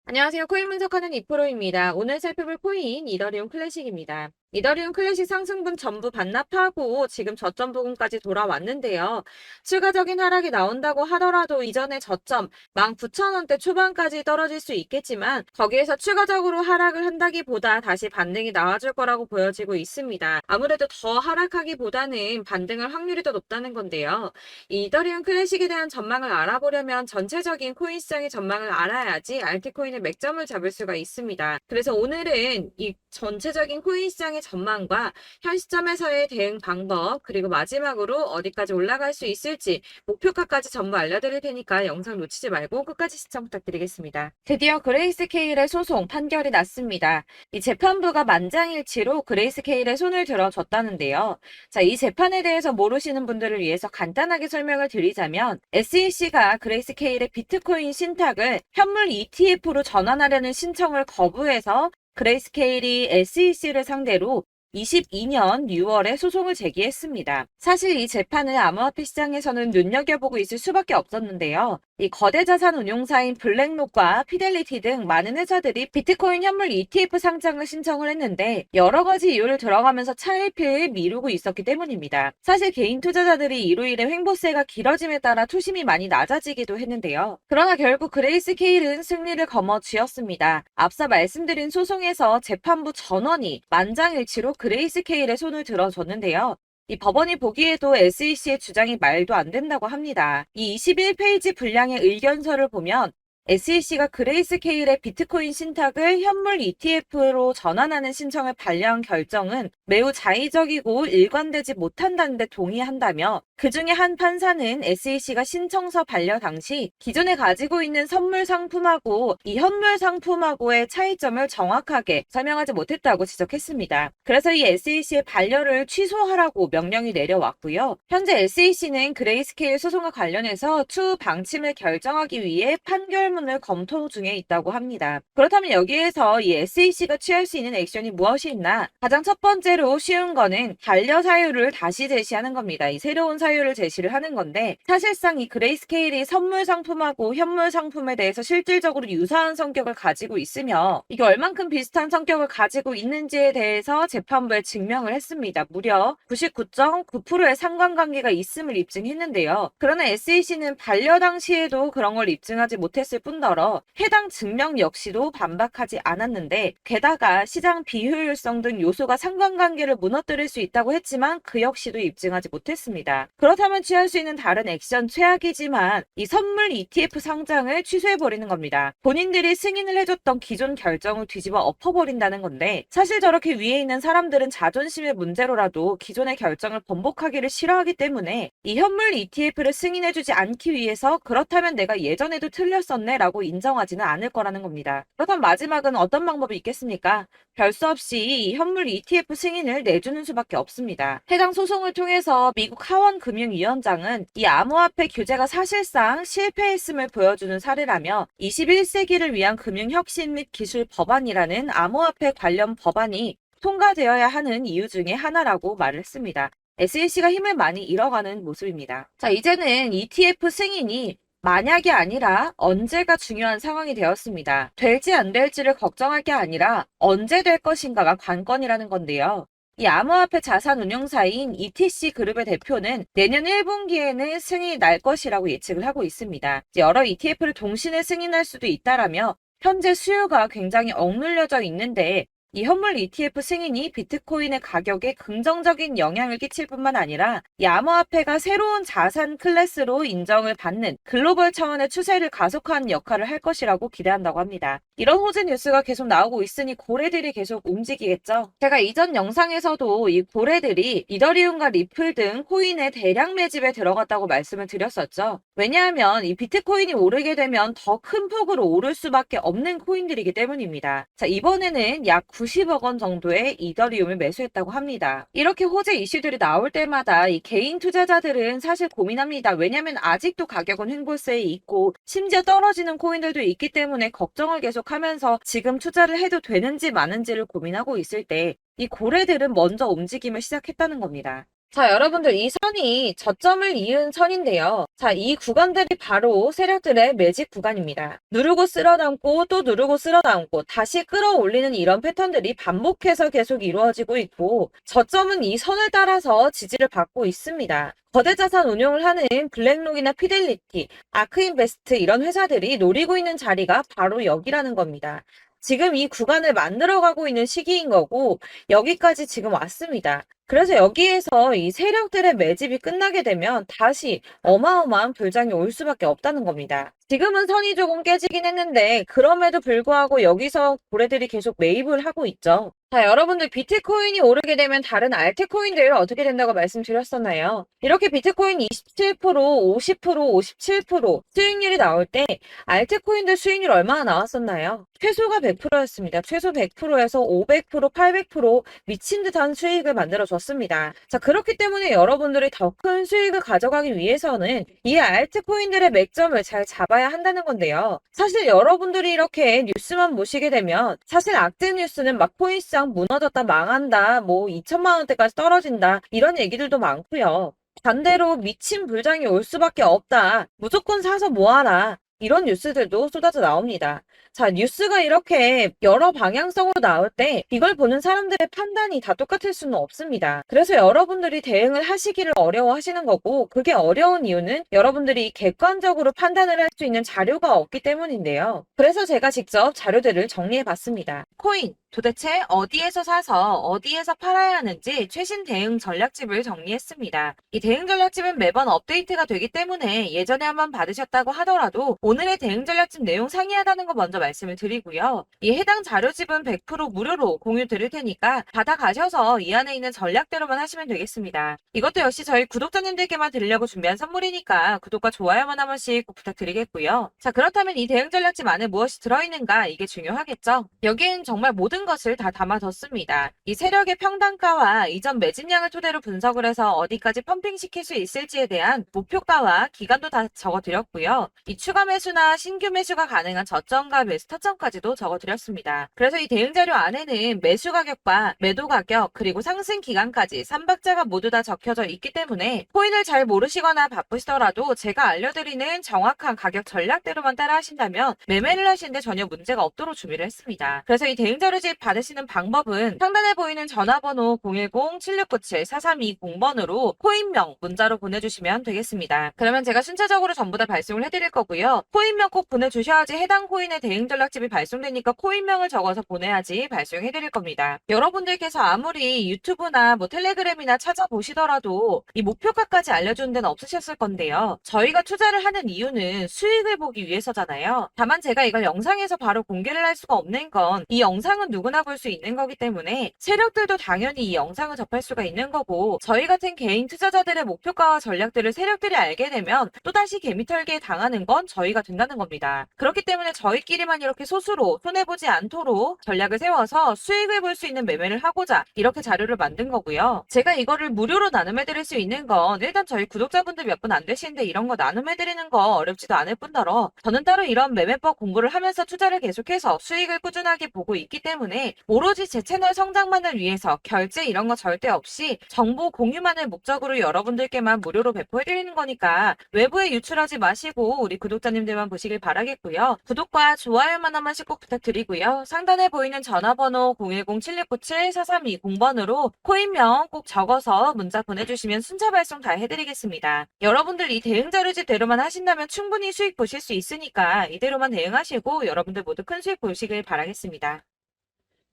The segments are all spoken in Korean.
안녕하세요. 코인 분석하는 이프로입니다. 오늘 살펴볼 코인 이더리움 클래식입니다. 이더리움 클래식 상승분 전부 반납하고 지금 저점 부근까지 돌아왔는데요. 추가적인 하락이 나온다고 하더라도 이전의 저점 19,000원대 초반까지 떨어질 수 있겠지만 거기에서 추가적으로 하락을 한다기보다 다시 반등이 나와줄 거라고 보여지고 있습니다. 아무래도 더 하락하기보다는 반등할 확률이 더 높다는 건데요. 이 이더리움 클래식에 대한 전망을 알아보려면 전체적인 코인 시장의 전망을 알아야지 알트코인의 맥점을 잡을 수가 있습니다. 그래서 오늘은 이 전체적인 코인 시장의 전망과 현 시점에서의 대응 방법, 그리고 마지막으로 어디까지 올라갈 수 있을지 목표가까지 전부 알려드릴 테니까 영상 놓치지 말고 끝까지 시청 부탁드리겠습니다. 드디어 그레이스케일의 소송 판결이 났습니다. 이 재판부가 만장일치로 그레이스케일의 손을 들어줬다는데요. 자, 이 재판에 대해서 모르시는 분들을 위해서 간단하게 설명을 드리자면 SEC가 그레이스케일의 비트코인 신탁을 현물 ETF로 전환하려는 신청을 거부해서 그레이스케일이 SEC를 상대로 22년 6월에 소송을 제기했습니다. 사실 이 재판을 암호화폐 시장에서는 눈여겨보고 있을 수밖에 없었는데요. 이 거대 자산 운용사인 블랙록과 피델리티 등 많은 회사들이 비트코인 현물 ETF 상장을 신청을 했는데 여러 가지 이유를 들어가면서 차일피일 미루고 있었기 때문입니다. 사실 개인 투자자들이 이로 인해 횡보세가 길어짐에 따라 투심이 많이 낮아지기도 했는데요. 그러나 결국 그레이스케일은 승리를 거머쥐었습니다. 앞서 말씀드린 소송에서 재판부 전원이 만장일치로 그레이스케일의 손을 들어줬는데요. 이 법원이 보기에도 SEC의 주장이 말도 안 된다고 합니다. 이 21페이지 분량의 의견서를 보면 SEC가 그레이스케일의 비트코인 신탁을 현물 ETF로 전환하는 신청을 반려한 결정은 매우 자의적이고 일관되지 못한다는 데 동의한다며 그 중에 한 판사는 SEC가 신청서 반려 당시 기존에 가지고 있는 선물 상품하고 이 현물 상품하고의 차이점을 정확하게 설명하지 못했다고 지적했습니다. 그래서 이 SEC의 반려를 취소하라고 명령이 내려왔고요. 현재 SEC는 그레이스케일 소송과 관련해서 추후 방침을 결정하기 위해 판결문을 검토 중에 있다고 합니다. 그렇다면 여기에서 이 SEC가 취할 수 있는 액션이 무엇이 있나? 가장 첫 번째로 쉬운 거는 반려 사유를 다시 제시하는 겁니다. 이 새로운 사유를 제시를 하는 건데 사실상 이 그레이스케일이 선물 상품하고 현물 상품에 대해서 실질적으로 유사한 성격을 가지고 있으며 이게 얼만큼 비슷한 성격을 가지고 있는지에 대해서 재판부에 증명을 했습니다. 무려 99.9%의 상관관계가 있음을 입증했는데요. 그러나 SEC는 반려 당시에도 그런 걸 입증하지 못했을 뿐더러 해당 증명 역시도 반박하지 않았는데 게다가 시장 비효율성 등 요소가 상관관계를 무너뜨릴 수 있다고 했지만 그 역시도 입증하지 못했습니다. 그렇다면 취할 수 있는 다른 액션 최악이지만 이 선물 ETF 상장을 취소해버리는 겁니다. 본인들이 승인을 해줬던 기존 결정을 뒤집어 엎어버린다는 건데 사실 저렇게 위에 있는 사람들은 자존심의 문제로라도 기존의 결정을 번복하기를 싫어하기 때문에 이 현물 ETF를 승인해주지 않기 위해서 그렇다면 내가 예전에도 틀렸었네 라고 인정하지는 않을 거라는 겁니다. 그렇다면 마지막은 어떤 방법이 있겠습니까? 별 수 없이 이 현물 ETF 승인을 내주는 수밖에 없습니다. 해당 소송을 통해서 미국 하원 금융위원장은 이 암호화폐 규제가 사실상 실패했음을 보여주는 사례라며 21세기를 위한 금융혁신 및 기술 법안이라는 암호화폐 관련 법안이 통과되어야 하는 이유 중에 하나라고 말을 했습니다. SEC가 힘을 많이 잃어가는 모습입니다. 자, 이제는 ETF 승인이 만약이 아니라 언제가 중요한 상황이 되었습니다. 될지 안 될지를 걱정할 게 아니라 언제 될 것인가가 관건이라는 건데요. 이 암호화폐 자산 운용사인 ETC 그룹의 대표는 내년 1분기에는 승인이 날 것이라고 예측을 하고 있습니다. 여러 ETF를 동시에 승인할 수도 있다라며 현재 수요가 굉장히 억눌려져 있는데 이 현물 ETF 승인이 비트코인의 가격에 긍정적인 영향을 끼칠 뿐만 아니라 이 암호화폐가 새로운 자산 클래스로 인정을 받는 글로벌 차원의 추세를 가속화하는 역할을 할 것이라고 기대한다고 합니다. 이런 호재 뉴스가 계속 나오고 있으니 고래들이 계속 움직이겠죠. 제가 이전 영상에서도 이 고래들이 이더리움과 리플 등 코인의 대량 매집에 들어갔다고 말씀을 드렸었죠. 왜냐하면 이 비트코인이 오르게 되면 더 큰 폭으로 오를 수밖에 없는 코인들이기 때문입니다. 자, 이번에는 약 90억 원 정도의 이더리움을 매수했다고 합니다. 이렇게 호재 이슈들이 나올 때마다 이 개인 투자자들은 사실 고민합니다. 왜냐하면 아직도 가격은 횡보세에 있고 심지어 떨어지는 코인들도 있기 때문에 걱정을 계속하면서 지금 투자를 해도 되는지 마는지를 고민하고 있을 때 이 고래들은 먼저 움직임을 시작했다는 겁니다. 자, 여러분들 이 선이 저점을 이은 선인데요. 자, 이 구간들이 바로 세력들의 매집 구간입니다. 누르고 쓸어담고 또 누르고 쓸어담고 다시 끌어올리는 이런 패턴들이 반복해서 계속 이루어지고 있고 저점은 이 선을 따라서 지지를 받고 있습니다. 거대 자산 운용을 하는 블랙록이나 피델리티, 아크인베스트 이런 회사들이 노리고 있는 자리가 바로 여기라는 겁니다. 지금 이 구간을 만들어가고 있는 시기인 거고 여기까지 지금 왔습니다. 그래서 여기에서 이 세력들의 매집이 끝나게 되면 다시 어마어마한 불장이 올 수밖에 없다는 겁니다. 지금은 선이 조금 깨지긴 했는데 그럼에도 불구하고 여기서 고래들이 계속 매입을 하고 있죠. 자, 여러분들 비트코인이 오르게 되면 다른 알트코인들 어떻게 된다고 말씀드렸었나요? 이렇게 비트코인 27%, 50%, 57% 수익률이 나올 때 알트코인들 수익률 얼마나 나왔었나요? 최소가 100%였습니다. 최소 100%에서 500%, 800% 미친 듯한 수익을 만들어줬습니다. 자, 그렇기 때문에 여러분들이 더 큰 수익을 가져가기 위해서는 이 알트코인들의 맥점을 잘 잡아야 한다는 건데요. 사실 여러분들이 이렇게 뉴스만 보시게 되면 사실 악재 뉴스는 막 코인시장 무너졌다, 망한다, 뭐 2천만 원대까지 떨어진다 이런 얘기들도 많고요. 반대로 미친 불장이 올 수밖에 없다. 무조건 사서 모아라. 이런 뉴스들도 쏟아져 나옵니다. 자, 뉴스가 이렇게 여러 방향성으로 나올 때 이걸 보는 사람들의 판단이 다 똑같을 수는 없습니다. 그래서 여러분들이 대응을 하시기를 어려워하시는 거고 그게 어려운 이유는 여러분들이 객관적으로 판단을 할 수 있는 자료가 없기 때문인데요. 그래서 제가 직접 자료들을 정리해 봤습니다. 코인 도대체 어디에서 사서 어디에서 팔아야 하는지 최신 대응 전략집을 정리했습니다. 이 대응 전략집은 매번 업데이트가 되기 때문에 예전에 한번 받으셨다고 하더라도 오늘의 대응 전략집 내용 상이하다는 거 먼저 말씀을 드리고요. 이 해당 자료집은 100% 무료로 공유 드릴 테니까 받아가셔서 이 안에 있는 전략대로만 하시면 되겠습니다. 이것도 역시 저희 구독자님들께만 드리려고 준비한 선물이니까 구독과 좋아요만 한 번씩 꼭 부탁드리겠고요. 자, 그렇다면 이 대응 전략집 안에 무엇이 들어있는가 이게 중요하겠죠? 여기엔 정말 모든 것을 다 담아뒀습니다. 이 세력의 평단가와 이전 매집량을 토대로 분석을 해서 어디까지 펌핑시킬 수 있을지에 대한 목표가와 기간도 다 적어드렸고요. 이 추가 매수나 신규 매수가 가능한 저점과 매수 타점까지도 적어드렸습니다. 그래서 이 대응 자료 안에는 매수 가격과 매도 가격 그리고 상승 기간까지 3박자가 모두 다 적혀져 있기 때문에 코인을 잘 모르시거나 바쁘시더라도 제가 알려드리는 정확한 가격 전략대로만 따라 하신다면 매매를 하시는데 전혀 문제가 없도록 준비를 했습니다. 그래서 이 대응 자료집 받으시는 방법은 상단에 보이는 전화번호 010-7697-4320번으로 코인명 문자로 보내주시면 되겠습니다. 그러면 제가 순차적으로 전부 다 발송을 해드릴 거고요. 코인명 꼭 보내주셔야지 해당 코인의 대응 전략집이 발송되니까 코인명을 적어서 보내야지 발송해드릴 겁니다. 여러분들께서 아무리 유튜브나 뭐 텔레그램이나 찾아보시더라도 이 목표가까지 알려주는 데는 없으셨을 건데요. 저희가 투자를 하는 이유는 수익을 보기 위해서잖아요. 다만 제가 이걸 영상에서 바로 공개를 할 수가 없는 건 이 영상은 누구나 볼 수 있는 거기 때문에 세력들도 당연히 이 영상을 접할 수가 있는 거고 저희 같은 개인 투자자들의 목표가와 전략들을 세력들이 알게 되면 또다시 개미털기에 당하는 건 저희가 된다는 겁니다. 그렇기 때문에 저희끼리만 이렇게 소수로 손해보지 않도록 전략을 세워서 수익을 볼 수 있는 매매를 하고자 이렇게 자료를 만든 거고요. 제가 이거를 무료로 나눔해드릴 수 있는 건 일단 저희 구독자분들 몇 분 안 되시는데 이런 거 나눔해드리는 거 어렵지도 않을 뿐더러 저는 따로 이런 매매법 공부를 하면서 투자를 계속해서 수익을 꾸준하게 보고 있기 때문에 오로지 제 채널 성장만을 위해서 결제 이런 거 절대 없이 정보 공유만을 목적으로 여러분들께만 무료로 배포해드리는 거니까 외부에 유출하지 마시고 우리 구독자님들만 보시길 바라겠고요. 구독과 좋아요만 한 번씩 꼭 부탁드리고요. 상단에 보이는 전화번호 010-7697-4320번으로 코인명 꼭 적어서 문자 보내주시면 순차 발송 다 해드리겠습니다. 여러분들 이 대응 자료집대로만 하신다면 충분히 수익 보실 수 있으니까 이대로만 대응하시고 여러분들 모두 큰 수익 보시길 바라겠습니다.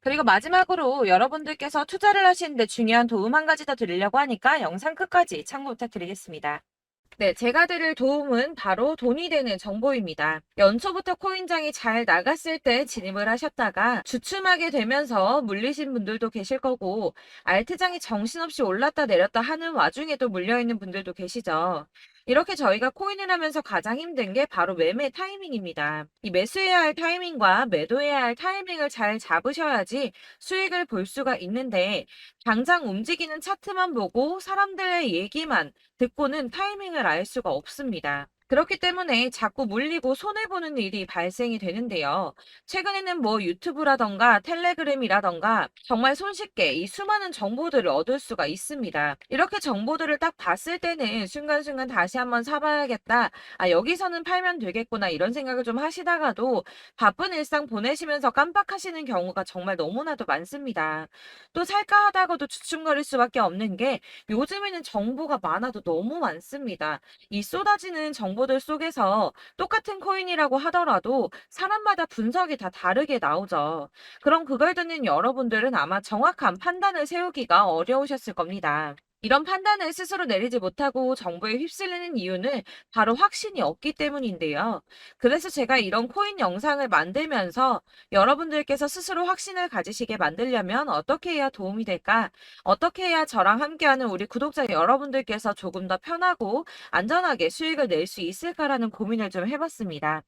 그리고 마지막으로 여러분들께서 투자를 하시는데 중요한 도움 한 가지 더 드리려고 하니까 영상 끝까지 참고 부탁드리겠습니다. 네, 제가 드릴 도움은 바로 돈이 되는 정보입니다. 연초부터 코인장이 잘 나갔을 때 진입을 하셨다가 주춤하게 되면서 물리신 분들도 계실 거고 알트장이 정신없이 올랐다 내렸다 하는 와중에도 물려있는 분들도 계시죠. 이렇게 저희가 코인을 하면서 가장 힘든 게 바로 매매 타이밍입니다. 이 매수해야 할 타이밍과 매도해야 할 타이밍을 잘 잡으셔야지 수익을 볼 수가 있는데 당장 움직이는 차트만 보고 사람들의 얘기만 듣고는 타이밍을 알 수가 없습니다. 그렇기 때문에 자꾸 물리고 손해보는 일이 발생이 되는데요. 최근에는 뭐 유튜브라던가 텔레그램이라던가 정말 손쉽게 이 수많은 정보들을 얻을 수가 있습니다. 이렇게 정보들을 딱 봤을 때는 순간순간 다시 한번 사봐야겠다. 아, 여기서는 팔면 되겠구나. 이런 생각을 좀 하시다가도 바쁜 일상 보내시면서 깜빡하시는 경우가 정말 너무나도 많습니다. 또 살까 하다가도 주춤거릴 수밖에 없는 게 요즘에는 정보가 많아도 너무 많습니다. 이 쏟아지는 정보들 속에서 똑같은 코인이라고 하더라도 사람마다 분석이 다 다르게 나오죠. 그럼 그걸 듣는 여러분들은 아마 정확한 판단을 세우기가 어려우셨을 겁니다. 이런 판단을 스스로 내리지 못하고 정보에 휩쓸리는 이유는 바로 확신이 없기 때문인데요. 그래서 제가 이런 코인 영상을 만들면서 여러분들께서 스스로 확신을 가지시게 만들려면 어떻게 해야 도움이 될까? 어떻게 해야 저랑 함께하는 우리 구독자 여러분들께서 조금 더 편하고 안전하게 수익을 낼 수 있을까라는 고민을 좀 해봤습니다.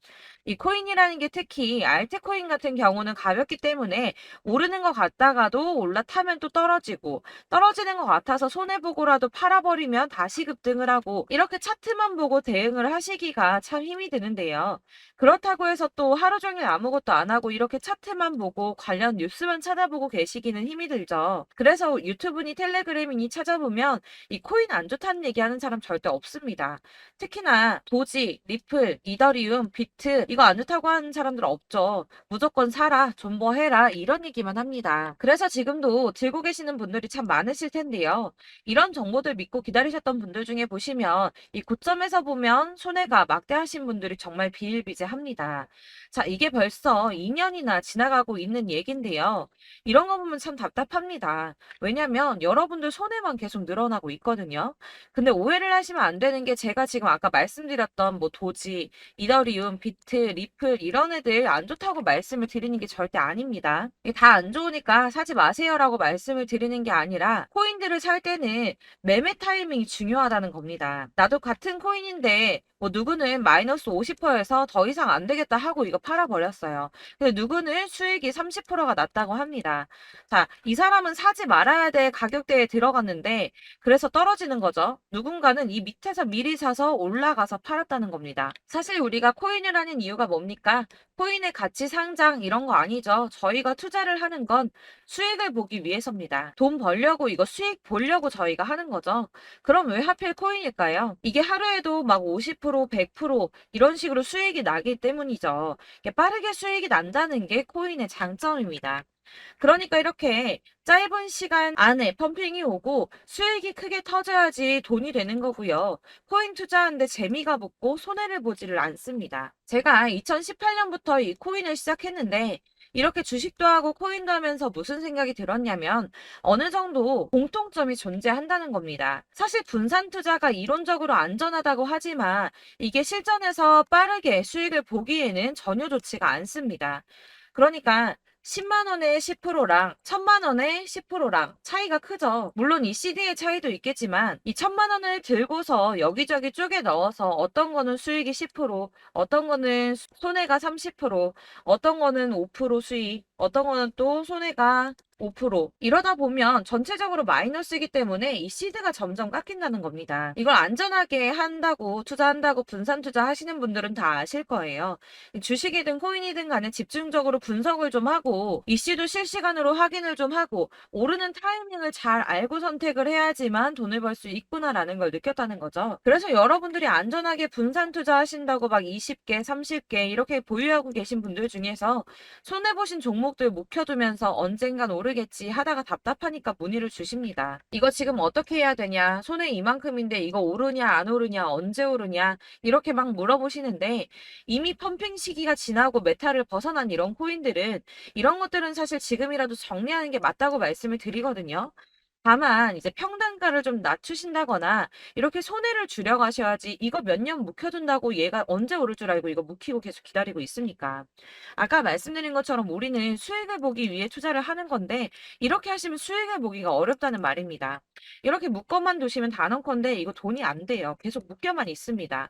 이 코인이라는 게 특히 알트코인 같은 경우는 가볍기 때문에 오르는 것 같다가도 올라타면 또 떨어지고 떨어지는 것 같아서 손해보고라도 팔아버리면 다시 급등을 하고 이렇게 차트만 보고 대응을 하시기가 참 힘이 드는데요. 그렇다고 해서 또 하루 종일 아무것도 안 하고 이렇게 차트만 보고 관련 뉴스만 찾아보고 계시기는 힘이 들죠. 그래서 유튜브니 텔레그램이니 찾아보면 이 코인 안 좋다는 얘기하는 사람 절대 없습니다. 특히나 도지, 리플, 이더리움, 비트 이거 안 좋다고 하는 사람들 없죠. 무조건 사라, 존버해라 이런 얘기만 합니다. 그래서 지금도 들고 계시는 분들이 참 많으실 텐데요. 이런 정보들 믿고 기다리셨던 분들 중에 보시면 이 고점에서 보면 손해가 막대하신 분들이 정말 비일비재합니다. 자, 이게 벌써 2년이나 지나가고 있는 얘긴데요. 이런 거 보면 참 답답합니다. 왜냐면 여러분들 손해만 계속 늘어나고 있거든요. 근데 오해를 하시면 안 되는 게 제가 지금 아까 말씀드렸던 뭐 도지, 이더리움, 비트, 리플 이런 애들 안 좋다고 말씀을 드리는 게 절대 아닙니다. 이게 다 안 좋으니까 사지 마세요라고 말씀을 드리는 게 아니라 코인들을 살 때는 매매 타이밍이 중요하다는 겁니다. 나도 같은 코인인데 뭐 누구는 마이너스 50%에서 더 이상 안 되겠다 하고 이거 팔아버렸어요. 근데 누구는 수익이 30%가 났다고 합니다. 자, 이 사람은 사지 말아야 될 가격대에 들어갔는데 그래서 떨어지는 거죠. 누군가는 이 밑에서 미리 사서 올라가서 팔았다는 겁니다. 사실 우리가 코인을 하는 이유가 뭡니까? 코인의 가치 상장 이런 거 아니죠. 저희가 투자를 하는 건 수익을 보기 위해서입니다. 돈 벌려고 이거 수익 보려고 저희가 하는 거죠. 그럼 왜 하필 코인일까요? 이게 하루에도 막 50%, 100% 이런 식으로 수익이 나기 때문이죠. 이게 빠르게 수익이 난다는 게 코인의 장점입니다. 그러니까 이렇게 짧은 시간 안에 펌핑이 오고 수익이 크게 터져야지 돈이 되는 거고요. 코인 투자하는데 재미가 붙고 손해를 보지를 않습니다. 제가 2018년부터 이 코인을 시작했는데 이렇게 주식도 하고 코인도 하면서 무슨 생각이 들었냐면 어느 정도 공통점이 존재한다는 겁니다. 사실 분산 투자가 이론적으로 안전하다고 하지만 이게 실전에서 빠르게 수익을 보기에는 전혀 좋지가 않습니다. 그러니까 10만 원에 10%랑 1000만 원에 10%랑 차이가 크죠. 물론 이 CD의 차이도 있겠지만 이 1000만 원을 들고서 여기저기 쪼개 넣어서 어떤 거는 수익이 10%, 어떤 거는 손해가 30%, 어떤 거는 5% 수익, 어떤 거는 또 손해가 5% 이러다 보면 전체적으로 마이너스이기 때문에 이 시드가 점점 깎인다는 겁니다. 이걸 안전하게 한다고 투자한다고 분산 투자하시는 분들은 다 아실 거예요. 주식이든 코인이든 간에 집중적으로 분석을 좀 하고 이슈도 실시간으로 확인을 좀 하고 오르는 타이밍을 잘 알고 선택을 해야지만 돈을 벌 수 있구나라는 걸 느꼈다는 거죠. 그래서 여러분들이 안전하게 분산 투자하신다고 막 20개, 30개 이렇게 보유하고 계신 분들 중에서 손해보신 종목들 묵혀두면서 언젠간 오르겠지 하다가 답답하니까 문의를 주십니다. 이거 지금 어떻게 해야 되냐? 손해 이만큼인데 이거 오르냐 안 오르냐 언제 오르냐 이렇게 막 물어보시는데 이미 펌핑 시기가 지나고 메타를 벗어난 이런 코인들은 이런 것들은 사실 지금이라도 정리하는 게 맞다고 말씀을 드리거든요. 다만 이제 평단가를 좀 낮추신다거나 이렇게 손해를 줄여가셔야지 이거 몇 년 묵혀둔다고 얘가 언제 오를 줄 알고 이거 묵히고 계속 기다리고 있습니까? 아까 말씀드린 것처럼 우리는 수익을 보기 위해 투자를 하는 건데 이렇게 하시면 수익을 보기가 어렵다는 말입니다. 이렇게 묶어만 두시면 단언컨대 이거 돈이 안 돼요. 계속 묶여만 있습니다.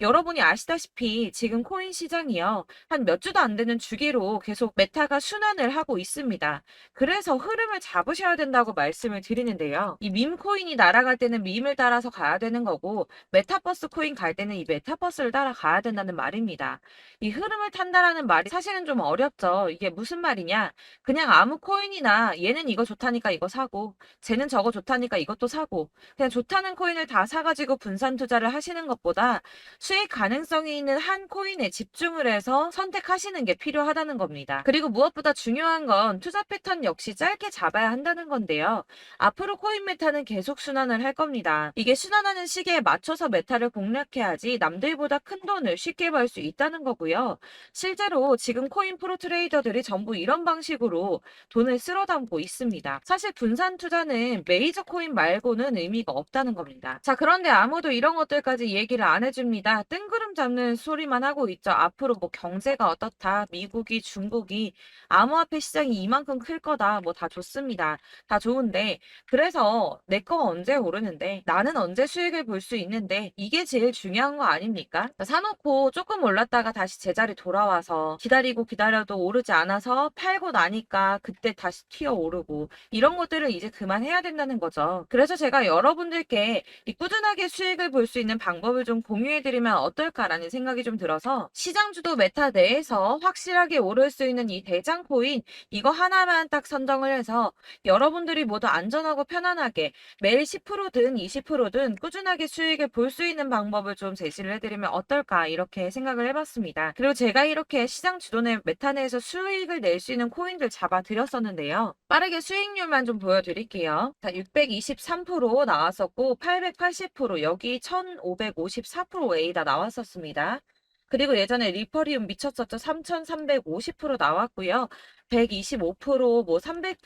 여러분이 아시다시피 지금 코인 시장이요. 한 몇 주도 안 되는 주기로 계속 메타가 순환을 하고 있습니다. 그래서 흐름을 잡으셔야 된다고 말씀을 드리는데요. 이 밈 코인이 날아갈 때는 밈을 따라서 가야 되는 거고 메타버스 코인 갈 때는 이 메타버스를 따라가야 된다는 말입니다. 이 흐름을 탄다라는 말이 사실은 좀 어렵죠. 이게 무슨 말이냐? 그냥 아무 코인이나 얘는 이거 좋다니까 이거 사고 쟤는 저거 좋다니까 이것도 사고 그냥 좋다는 코인을 다 사가지고 분산 투자를 하시는 것보다 수익 가능성이 있는 한 코인에 집중을 해서 선택하시는 게 필요하다는 겁니다. 그리고 무엇보다 중요한 건 투자 패턴 역시 짧게 잡아야 한다는 건데요. 앞으로 코인 메타는 계속 순환을 할 겁니다. 이게 순환하는 시기에 맞춰서 메타를 공략해야지 남들보다 큰 돈을 쉽게 벌 수 있다는 거고요. 실제로 지금 코인 프로 트레이더들이 전부 이런 방식으로 돈을 쓸어 담고 있습니다. 사실 분산 투자는 메이저 코인 말고는 의미가 없다는 겁니다. 자, 그런데 아무도 이런 것들까지 얘기를 안 해줍니다. 뜬구름 잡는 소리만 하고 있죠. 앞으로 뭐 경제가 어떻다, 미국이, 중국이, 암호화폐 시장이 이만큼 클 거다, 뭐 다 좋습니다. 다 좋은데, 그래서 내 거가 언제 오르는데, 나는 언제 수익을 볼 수 있는데, 이게 제일 중요한 거 아닙니까? 사놓고 조금 올랐다가 다시 제자리 돌아와서 기다리고 기다려도 오르지 않아서 팔고 나니까 그때 다시 튀어 오르고, 이런 것들을 이제 그만해야 된다는 거죠. 그래서 제가 여러분들께 이 꾸준하게 수익을 볼 수 있는 방법을 좀 공유해드리면 어떨까라는 생각이 좀 들어서 시장 주도 메타 내에서 확실하게 오를 수 있는 이 대장 코인 이거 하나만 딱 선정을 해서 여러분들이 모두 안전하고 편안하게 매일 10%든 20%든 꾸준하게 수익을 볼 수 있는 방법을 좀 제시를 해드리면 어떨까 이렇게 생각을 해봤습니다. 그리고 제가 이렇게 시장 주도내 메타 내에서 수익을 낼 수 있는 코인들 잡아드렸었는데요. 빠르게 수익률만 좀 보여드릴게요. 자, 623% 나왔었고 880% 여기 1554%A다 나왔었습니다. 그리고 예전에 리퍼리움 미쳤었죠. 3350% 나왔고요. 125%, 뭐 300%,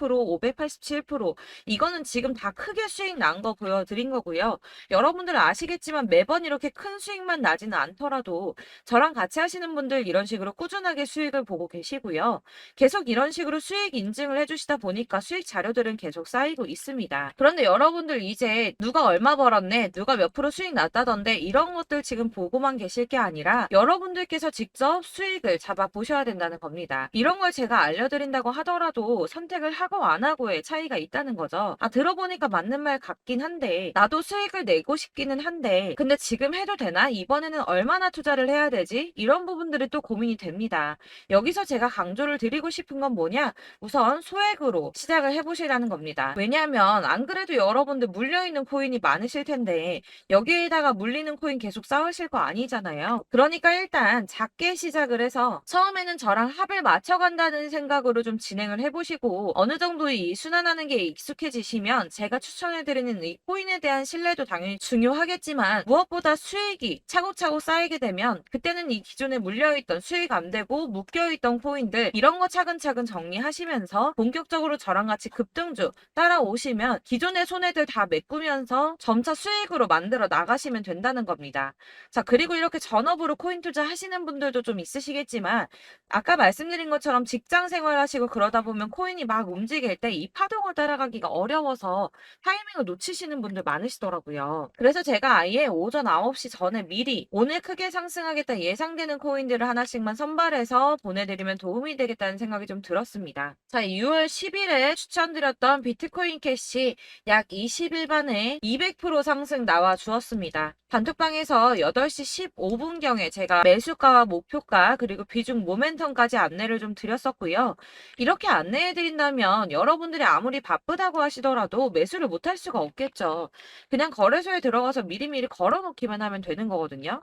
587% 이거는 지금 다 크게 수익 난 거 보여드린 거고요. 여러분들은 아시겠지만 매번 이렇게 큰 수익만 나지는 않더라도 저랑 같이 하시는 분들 이런 식으로 꾸준하게 수익을 보고 계시고요. 계속 이런 식으로 수익 인증을 해주시다 보니까 수익 자료들은 계속 쌓이고 있습니다. 그런데 여러분들 이제 누가 얼마 벌었네, 누가 몇 프로 수익 났다던데 이런 것들 지금 보고만 계실 게 아니라 여러분들께서 직접 수익을 잡아 보셔야 된다는 겁니다. 이런 걸 제가 알려드린다고 하더라도 선택을 하고 안 하고의 차이가 있다는 거죠. 아, 들어보니까 맞는 말 같긴 한데 나도 수익을 내고 싶기는 한데 근데 지금 해도 되나? 이번에는 얼마나 투자를 해야 되지? 이런 부분들이 또 고민이 됩니다. 여기서 제가 강조를 드리고 싶은 건 뭐냐? 우선 소액으로 시작을 해보시라는 겁니다. 왜냐하면 안 그래도 여러분들 물려있는 코인이 많으실 텐데 여기에다가 물리는 코인 계속 쌓으실 거 아니잖아요. 그러니까 일단 작게 시작을 해서 처음에는 저랑 합을 맞춰간다는 생각으로 좀 진행을 해보시고 어느 정도 이 순환하는 게 익숙해지시면 제가 추천해드리는 이 코인에 대한 신뢰도 당연히 중요하겠지만 무엇보다 수익이 차곡차곡 쌓이게 되면 그때는 이 기존에 물려있던 수익 안 되고 묶여있던 코인들 이런 거 차근차근 정리하시면서 본격적으로 저랑 같이 급등주 따라오시면 기존의 손해들 다 메꾸면서 점차 수익으로 만들어 나가시면 된다는 겁니다. 자, 그리고 이렇게 전업으로 코인 투자 하시는 분들도 좀 있으시겠지만 아까 말씀드린 것처럼 직장 생활하시고 그러다 보면 코인이 막 움직일 때 이 파동을 따라가기가 어려워서 타이밍을 놓치시는 분들 많으시더라고요. 그래서 제가 아예 오전 9시 전에 미리 오늘 크게 상승하겠다 예상되는 코인들을 하나씩만 선발해서 보내드리면 도움이 되겠다는 생각이 좀 들었습니다. 자, 6월 10일에 추천드렸던 비트코인 캐시 약 20일 만에 200% 상승 나와 주었습니다. 단톡방에서 8시 15분경에 제가 매수가와 목표가 그리고 비중 모멘텀까지 안내를 좀 드렸었고요. 이렇게 안내해드린다면 여러분들이 아무리 바쁘다고 하시더라도 매수를 못할 수가 없겠죠. 그냥 거래소에 들어가서 미리미리 걸어놓기만 하면 되는 거거든요.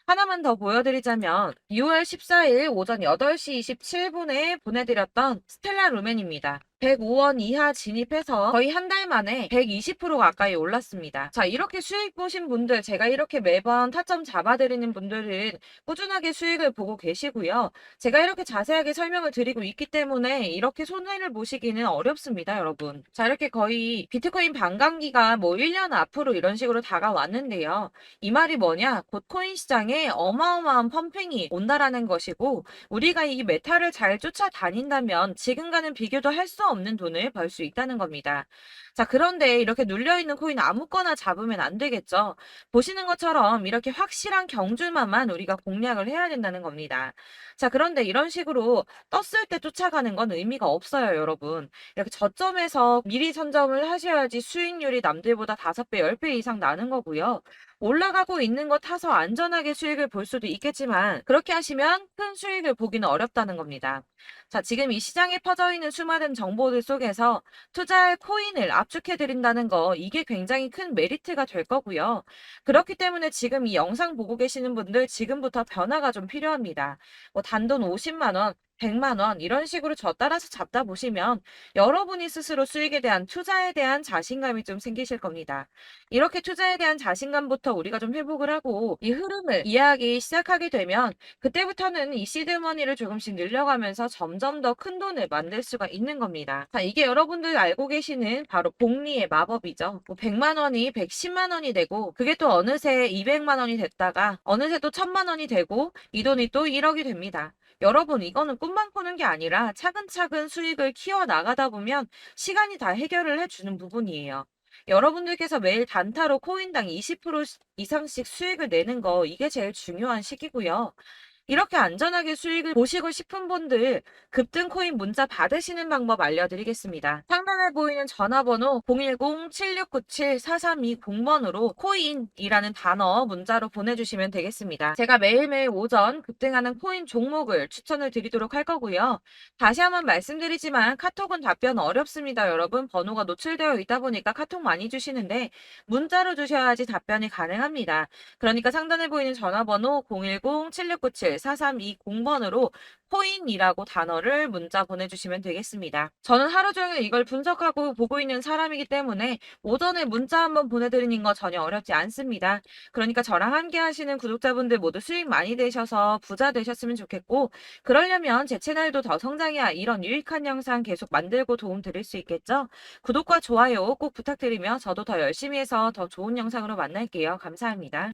하나만 더 보여드리자면 6월 14일 오전 8시 27분에 보내드렸던 스텔라 루멘입니다. 105원 이하 진입해서 거의 한 달 만에 120% 가까이 올랐습니다. 자, 이렇게 수익 보신 분들, 제가 이렇게 매번 타점 잡아드리는 분들은 꾸준하게 수익을 보고 계시고요. 제가 이렇게 자세하게 설명을 드리고 있기 때문에 이렇게 손해를 보시기는 어렵습니다, 여러분. 자, 이렇게 거의 비트코인 반감기가 뭐 1년 앞으로 이런 식으로 다가왔는데요. 이 말이 뭐냐? 곧 코인 시장에 어마어마한 펌핑이 온다라는 것이고 우리가 이 메타를 잘 쫓아다닌다면 지금과는 비교도 할 수 수가 없는 돈을 벌 수 있다는 겁니다. 자, 그런데 이렇게 눌려있는 코인 아무거나 잡으면 안 되겠죠. 보시는 것처럼 이렇게 확실한 경주만만 우리가 공략을 해야 된다는 겁니다. 자, 그런데 이런 식으로 떴을 때 쫓아가는 건 의미가 없어요, 여러분. 이렇게 저점에서 미리 선점을 하셔야지 수익률이 남들보다 5배, 10배 이상 나는 거고요. 올라가고 있는 거 타서 안전하게 수익을 볼 수도 있겠지만 그렇게 하시면 큰 수익을 보기는 어렵다는 겁니다. 자, 지금 이 시장에 퍼져 있는 수많은 정보들 속에서 투자할 코인을 압축해 드린다는 거 이게 굉장히 큰 메리트가 될 거고요. 그렇기 때문에 지금 이 영상 보고 계시는 분들 지금부터 변화가 좀 필요합니다. 뭐 단돈 50만 원, 100만 원 이런 식으로 저 따라서 잡다 보시면 여러분이 스스로 수익에 대한 투자에 대한 자신감이 좀 생기실 겁니다. 이렇게 투자에 대한 자신감부터 우리가 좀 회복을 하고 이 흐름을 이해하기 시작하게 되면 그때부터는 이 시드머니를 조금씩 늘려가면서 점점 더 큰 돈을 만들 수가 있는 겁니다. 자, 이게 여러분들 알고 계시는 바로 복리의 마법이죠. 뭐 100만 원이 110만 원이 되고 그게 또 어느새 200만 원이 됐다가 어느새 또 1000만 원이 되고 이 돈이 또 1억이 됩니다. 여러분, 이거는 꿈만 꾸는 게 아니라 차근차근 수익을 키워 나가다 보면 시간이 다 해결을 해주는 부분이에요. 여러분들께서 매일 단타로 코인당 20% 이상씩 수익을 내는 거 이게 제일 중요한 시기고요. 이렇게 안전하게 수익을 보시고 싶은 분들 급등 코인 문자 받으시는 방법 알려드리겠습니다. 상단에 보이는 전화번호 010-7697-4320번으로 코인이라는 단어 문자로 보내주시면 되겠습니다. 제가 매일매일 오전 급등하는 코인 종목을 추천을 드리도록 할 거고요. 다시 한번 말씀드리지만 카톡은 답변 어렵습니다. 여러분, 번호가 노출되어 있다 보니까 카톡 많이 주시는데 문자로 주셔야지 답변이 가능합니다. 그러니까 상단에 보이는 전화번호 010-7697-4320번으로 코인이라고 단어를 문자 보내주시면 되겠습니다. 저는 하루 종일 이걸 분석하고 보고 있는 사람이기 때문에 오전에 문자 한번 보내드리는 거 전혀 어렵지 않습니다. 그러니까 저랑 함께 하시는 구독자분들 모두 수익 많이 되셔서 부자 되셨으면 좋겠고 그러려면 제 채널도 더 성장해야 이런 유익한 영상 계속 만들고 도움 드릴 수 있겠죠? 구독과 좋아요 꼭 부탁드리며 저도 더 열심히 해서 더 좋은 영상으로 만날게요. 감사합니다.